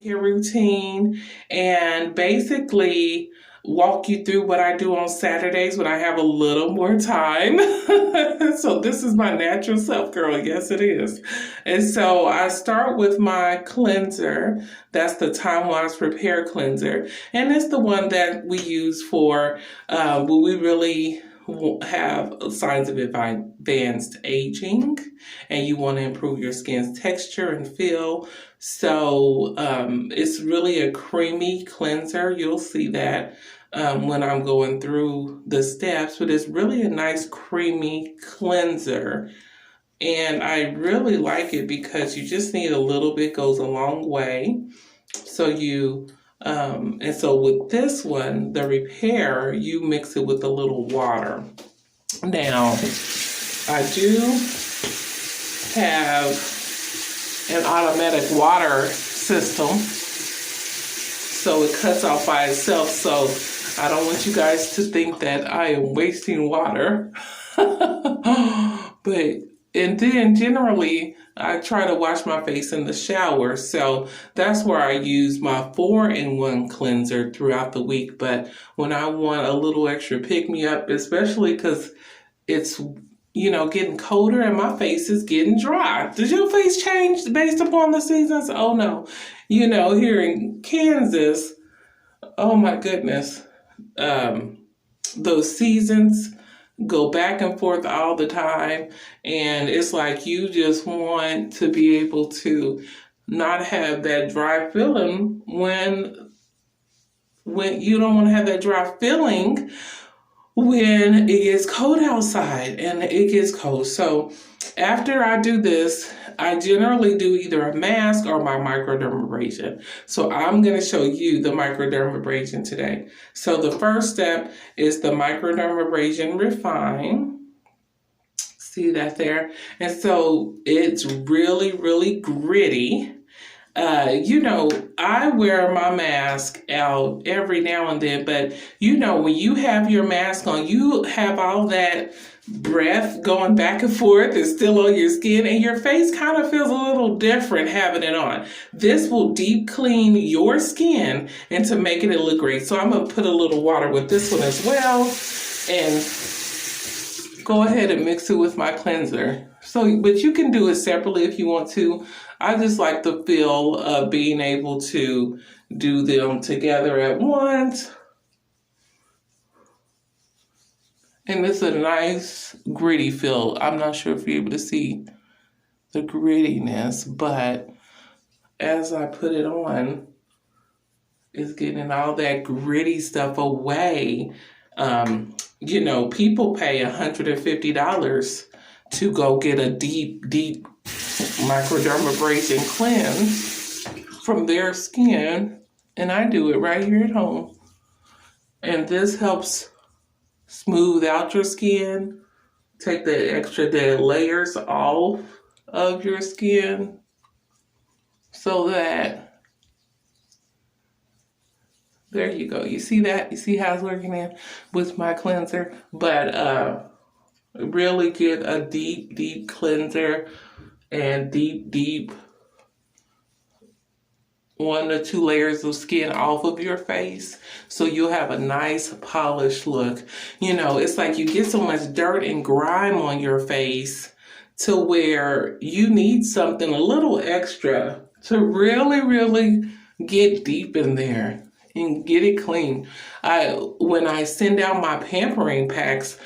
Hair routine and basically walk you through what I do on Saturdays when I have a little more time. So this is my natural self, girl. Yes, it is. And so I start with my cleanser. That's the Timewise Repair Cleanser. And it's the one that we use for when we really have signs of advanced aging and you want to improve your skin's texture and feel. So it's really a creamy cleanser. You'll see that when I'm going through the steps, but it's really a nice creamy cleanser. And I really like it because you just need a little bit, goes a long way. So and so with this one, the repair, you mix it with a little water. Now, I do have an automatic water system, so it cuts off by itself. So I don't want you guys to think that I am wasting water. And then generally I try to wash my face in the shower. So that's where I use my 4-in-1 cleanser throughout the week. But when I want a little extra pick-me-up, especially because it's, getting colder and my face is getting dry. Does your face change based upon the seasons? Oh no. Here in Kansas, oh my goodness, those seasons go back and forth all the time, and it's like you just want to be able to not have that dry feeling when you don't want to have that dry feeling when it gets cold outside, and it gets cold. So after I do this, I generally do either a mask or my microdermabrasion. So I'm going to show you the microdermabrasion today. So the first step is the microdermabrasion refine. See that there? And so it's really, really gritty. I wear my mask out every now and then, but when you have your mask on, you have all that breath going back and forth is still on your skin, and your face kind of feels a little different having it on. This will deep clean your skin into making it look great. So I'm going to put a little water with this one as well and go ahead and mix it with my cleanser. But you can do it separately if you want to. I just like the feel of being able to do them together at once. And it's a nice gritty feel. I'm not sure if you're able to see the grittiness, but as I put it on, it's getting all that gritty stuff away. People pay $150 to go get a deep, deep microdermabrasion cleanse from their skin, and I do it right here at home. And this helps smooth out your skin, take the extra dead layers off of your skin so that, there you go. You see that? You see how it's working in with my cleanser? But really get a deep, deep cleanser and deep 1 to 2 layers of skin off of your face, so you'll have a nice polished look. It's like you get so much dirt and grime on your face to where you need something a little extra to really, really get deep in there and get it clean. When I send out my pampering packs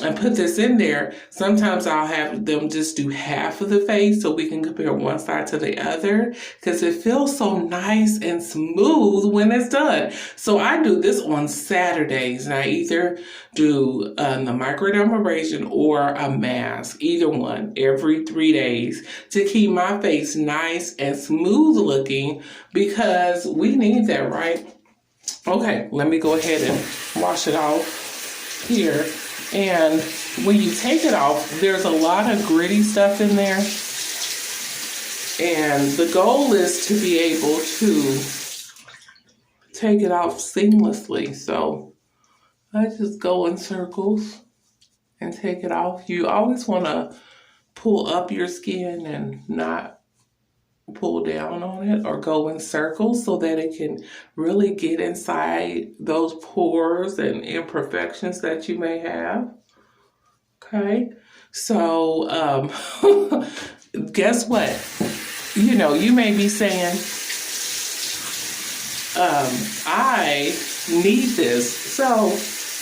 and put this in there, sometimes I'll have them just do half of the face so we can compare one side to the other, because it feels so nice and smooth when it's done. So I do this on Saturdays, and I either do the microdermabrasion or a mask, either one, every 3 days to keep my face nice and smooth looking, because we need that, right? Okay, let me go ahead and wash it off here. And when you take it off, there's a lot of gritty stuff in there. And the goal is to be able to take it off seamlessly. So I just go in circles and take it off. You always want to pull up your skin and not pull down on it or go in circles so that it can really get inside those pores and imperfections that you may have. Okay, so guess what? You know, you may be saying, I need this. So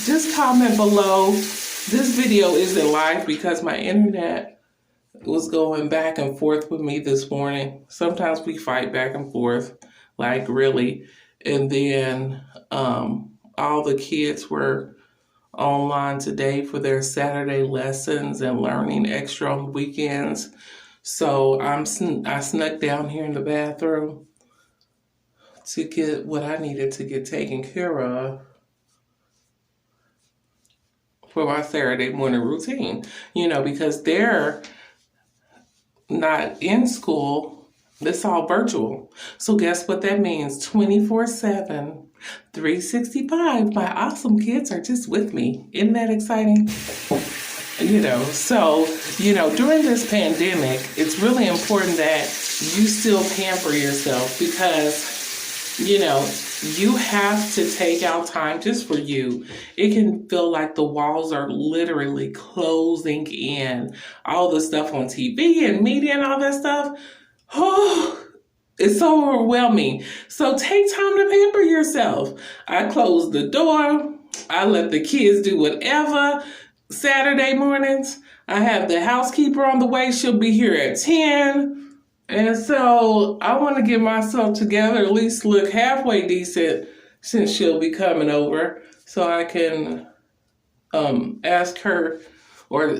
just comment below. This video isn't live because my internet was going back and forth with me this morning. Sometimes we fight back and forth, like really. And then all the kids were online today for their Saturday lessons and learning extra on the weekends. So I snuck down here in the bathroom to get what I needed to get taken care of for my Saturday morning routine, you know, because they're not in school. It's all virtual. So guess what that means? 24/7, 365. My awesome kids are just with me. Isn't that exciting? You know, so, you know, during this pandemic, it's really important that you still pamper yourself because, you know, you have to take out time just for you. It can feel like the walls are literally closing in. All the stuff on TV and media and all that stuff, oh, it's so overwhelming. So take time to pamper yourself. I close the door. I let the kids do whatever. Saturday mornings, I have the housekeeper on the way. She'll be here at 10. And so I want to get myself together, at least look halfway decent since she'll be coming over, so I can ask her or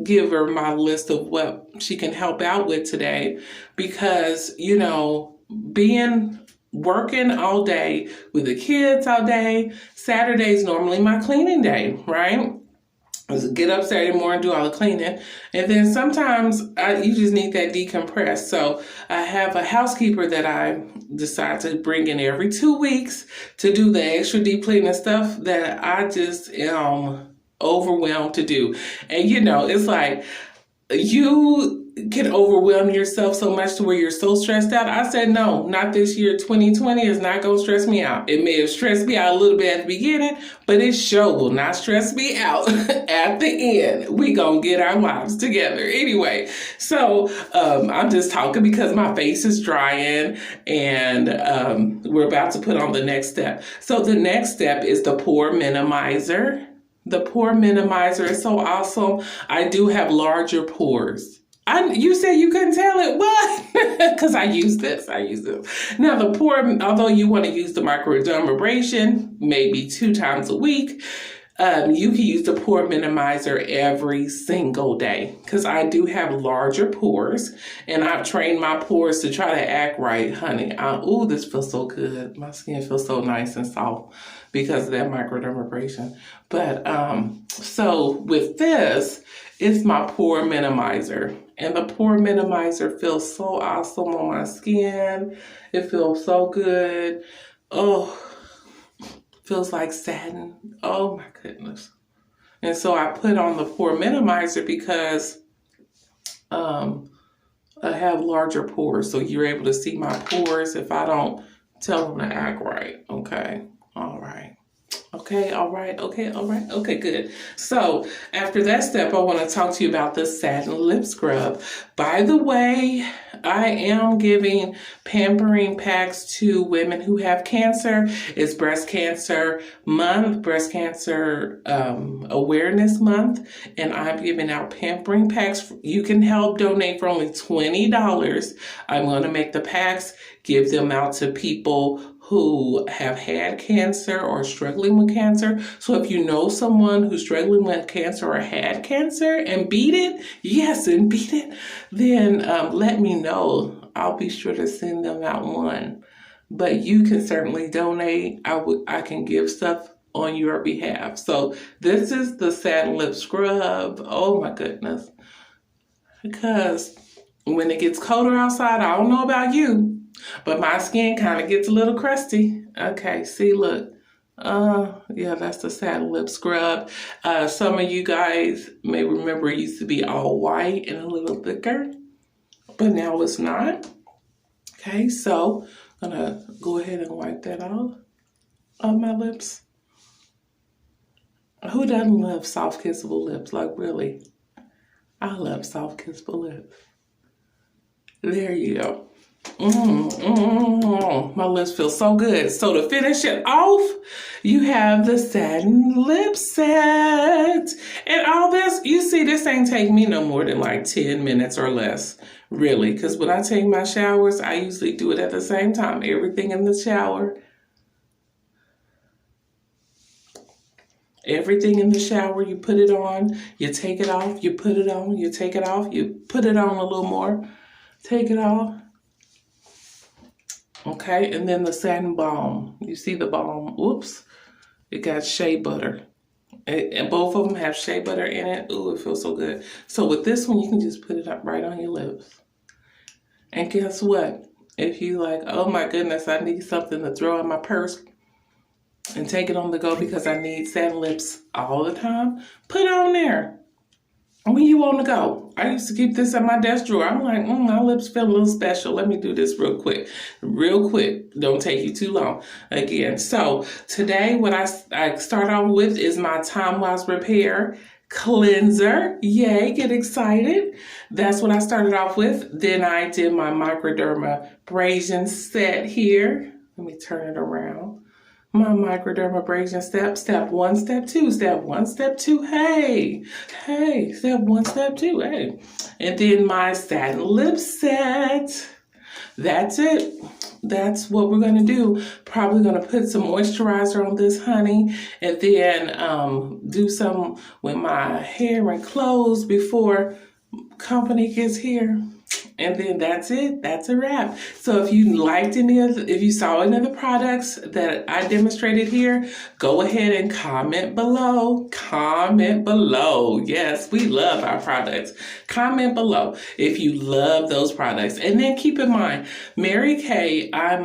give her my list of what she can help out with today. Because, you know, working all day with the kids all day, Saturday's normally my cleaning day, right? Get up Saturday morning, do all the cleaning, and then sometimes you just need that decompress. So I have a housekeeper that I decide to bring in every 2 weeks to do the extra deep cleaning stuff that I just am overwhelmed to do. And you know, it's like you can overwhelm yourself so much to where you're so stressed out. I said, no, not this year. 2020 is not going to stress me out. It may have stressed me out a little bit at the beginning, but it sure will not stress me out at the end. We going to get our lives together. Anyway, so I'm just talking because my face is drying and we're about to put on the next step. So the next step is the Pore Minimizer. The Pore Minimizer is so awesome. I do have larger pores. You said you couldn't tell it. What? Because I use this. Now the pore, although you want to use the Microdermabrasion maybe 2 times a week, you can use the Pore Minimizer every single day because I do have larger pores and I've trained my pores to try to act right, honey. Ooh, this feels so good. My skin feels so nice and soft because of that Microdermabrasion. But so with this, it's my Pore Minimizer. And the Pore Minimizer feels so awesome on my skin. It feels so good. Oh, feels like satin. Oh my goodness. And so I put on the Pore Minimizer because I have larger pores. So you're able to see my pores if I don't tell them to act right. Okay. All right. Okay, all right, okay, good. So after that step, I want to talk to you about the Satin Lip Scrub. By the way, I am giving pampering packs to women who have cancer. It's Breast Cancer Month, Breast Cancer Awareness Month, and I'm giving out pampering packs. You can help donate for only $20. I'm going to make the packs, give them out to people who have had cancer or struggling with cancer. So if you know someone who's struggling with cancer or had cancer and beat it, then let me know. I'll be sure to send them out one. But you can certainly donate. I can give stuff on your behalf. So this is the Satin Lip Scrub. Oh my goodness. Because when it gets colder outside, I don't know about you, but my skin kind of gets a little crusty. Okay, see, look. Yeah, that's the Satin Lip Scrub. Some of you guys may remember it used to be all white and a little thicker, but now it's not. Okay, so I'm gonna go ahead and wipe that off of my lips. Who doesn't love soft kissable lips? Like, really? I love soft kissable lips. There you go. My lips feel so good. So to finish it off, you have the satin lip set. And all this, you see, this ain't take me no more than like 10 minutes or less. Really, because when I take my showers, I usually do it at the same time. Everything in the shower. Everything in the shower, you put it on, you take it off, you put it on, you take it off, you put it on a little more, take it off. Okay, and then the satin balm. You see the balm, oops, it got shea butter. And both of them have shea butter in it. Ooh, it feels so good. So with this one, you can just put it up right on your lips. And guess what? If you like, oh my goodness, I need something to throw in my purse and take it on the go because I need satin lips all the time, put it on there. When you want to go. I used to keep this in my desk drawer. I'm like, my lips feel a little special. Let me do this real quick. Real quick. Don't take you too long. Again, so today what I start off with is my Timewise Repair Cleanser. Yay, get excited. That's what I started off with. Then I did my Microdermabrasion set here. Let me turn it around. My Microdermabrasion step 1, step 2, step 1, step 2, hey, step 1, step 2, hey. And then my satin lip set. That's it. That's what we're gonna do. Probably gonna put some moisturizer on this, honey, and then do some with my hair and clothes before company gets here. And then that's it. That's a wrap. So if you liked if you saw any of the products that I demonstrated here, go ahead and comment below. Comment below. Yes, we love our products. Comment below if you love those products. And then keep in mind, Mary Kay, I have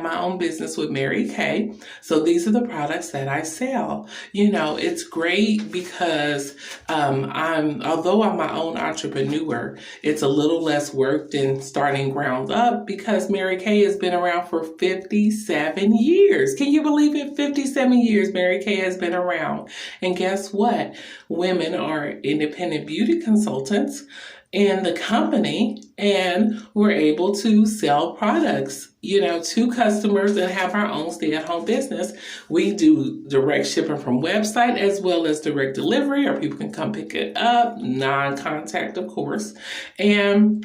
my own business with Mary Kay. So these are the products that I sell. You know, it's great because although I'm my own entrepreneur, it's a little less work than starting ground up because Mary Kay has been around for 57 years. Can you believe it? 57 years Mary Kay has been around. And guess what? Women are independent beauty consultants in the company, and we're able to sell products, you know, to customers and have our own stay-at-home business. We do direct shipping from website as well as direct delivery, or people can come pick it up, non-contact, of course. And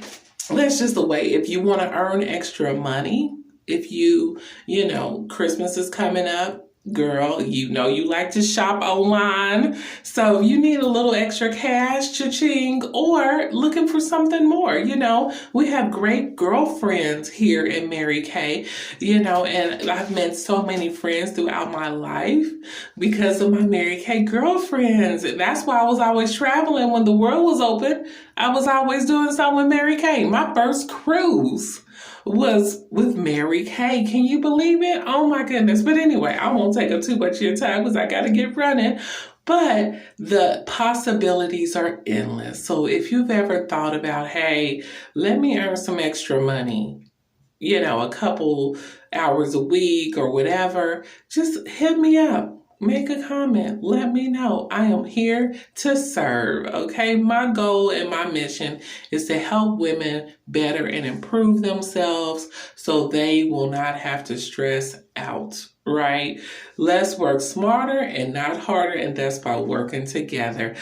that's just the way. If you want to earn extra money, if you know, Christmas is coming up, girl, you know you like to shop online. So you need a little extra cash, cha-ching, or looking for something more, you know. We have great girlfriends here in Mary Kay, you know, and I've met so many friends throughout my life because of my Mary Kay girlfriends. And that's why I was always traveling when the world was open. I was always doing something with Mary Kay. My first cruise was with Mary Kay. Can you believe it? Oh my goodness. But anyway, I won't take up too much of your time because I got to get running. But the possibilities are endless. So if you've ever thought about, hey, let me earn some extra money, you know, a couple hours a week or whatever, just hit me up. Make a comment. Let me know. I am here to serve, okay? My goal and my mission is to help women better and improve themselves so they will not have to stress out, right? Let's work smarter and not harder, and that's by working together.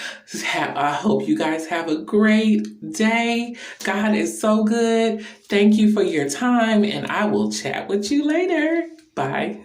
I hope you guys have a great day. God is so good. Thank you for your time, and I will chat with you later. Bye.